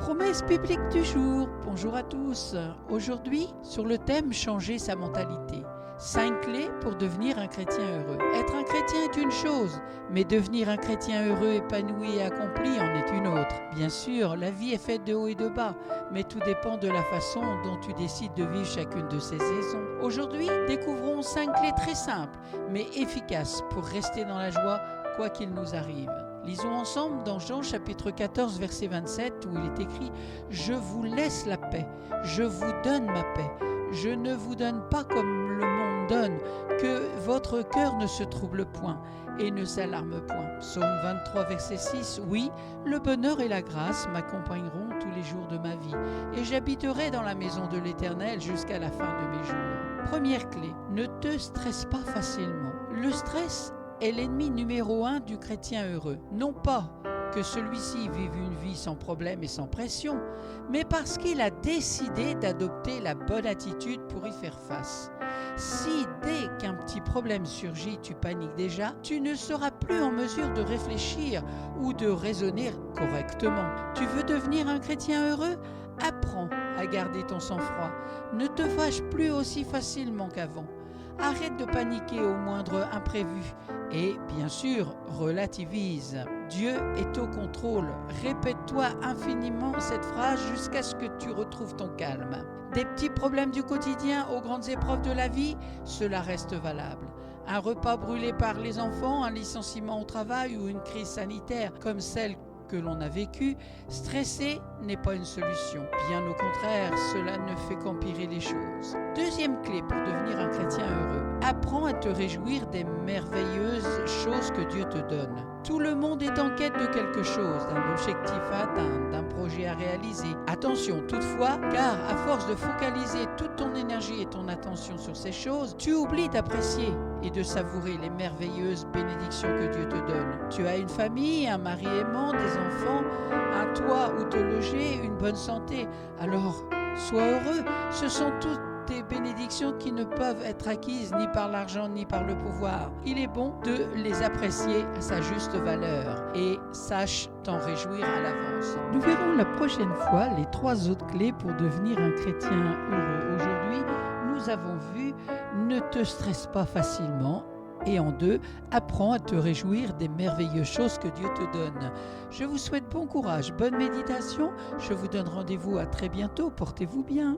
Promesse biblique du jour. Bonjour à tous. Aujourd'hui, sur le thème changer sa mentalité. 5 clés pour devenir un chrétien heureux. Être un chrétien est une chose, mais devenir un chrétien heureux, épanoui et accompli en est une autre. Bien sûr, la vie est faite de hauts et de bas, mais tout dépend de la façon dont tu décides de vivre chacune de ces saisons. Aujourd'hui, découvrons 5 clés très simples, mais efficaces pour rester dans la joie, quoi qu'il nous arrive. Lisons ensemble dans Jean chapitre 14 verset 27 où il est écrit « Je vous laisse la paix, je vous donne ma paix, je ne vous donne pas comme le monde donne, que votre cœur ne se trouble point et ne s'alarme point. » Psaume 23 verset 6 « Oui, le bonheur et la grâce m'accompagneront tous les jours de ma vie et j'habiterai dans la maison de l'Éternel jusqu'à la fin de mes jours. » Première clé, ne te stresse pas facilement. Le stress est l'ennemi numéro 1 du chrétien heureux. Non pas que celui-ci vive une vie sans problème et sans pression, mais parce qu'il a décidé d'adopter la bonne attitude pour y faire face. Si dès qu'un petit problème surgit, tu paniques déjà, tu ne seras plus en mesure de réfléchir ou de raisonner correctement. Tu veux devenir un chrétien heureux? Apprends à garder ton sang-froid. Ne te fâche plus aussi facilement qu'avant. Arrête de paniquer au moindre imprévu et, bien sûr, relativise. Dieu est au contrôle. Répète-toi infiniment cette phrase jusqu'à ce que tu retrouves ton calme. Des petits problèmes du quotidien aux grandes épreuves de la vie, cela reste valable. Un repas brûlé par les enfants, un licenciement au travail ou une crise sanitaire comme celle que l'on a vécue, stresser n'est pas une solution. Bien au contraire, cela ne fait qu'empirer les choses. Deuxième clé pour devenir un chrétien heureux. Apprends à te réjouir des merveilleuses choses que Dieu te donne. Tout le monde est en quête de quelque chose, d'un objectif à atteindre, d'un projet à réaliser. Attention toutefois, car à force de focaliser toute ton énergie et ton attention sur ces choses, tu oublies d'apprécier et de savourer les merveilleuses bénédictions que Dieu te donne. Tu as une famille, un mari aimant, des enfants, un toit où te loger, une bonne santé. Alors, sois heureux. Ce sont toutes des bénédictions qui ne peuvent être acquises ni par l'argent ni par le pouvoir. Il est bon de les apprécier à sa juste valeur et sache t'en réjouir à l'avance. Nous verrons la prochaine fois les 3 autres clés pour devenir un chrétien heureux. Aujourd'hui, nous avons vu ne te stresse pas facilement. Et en 2, apprends à te réjouir des merveilleuses choses que Dieu te donne. Je vous souhaite bon courage, bonne méditation. Je vous donne rendez-vous à très bientôt. Portez-vous bien.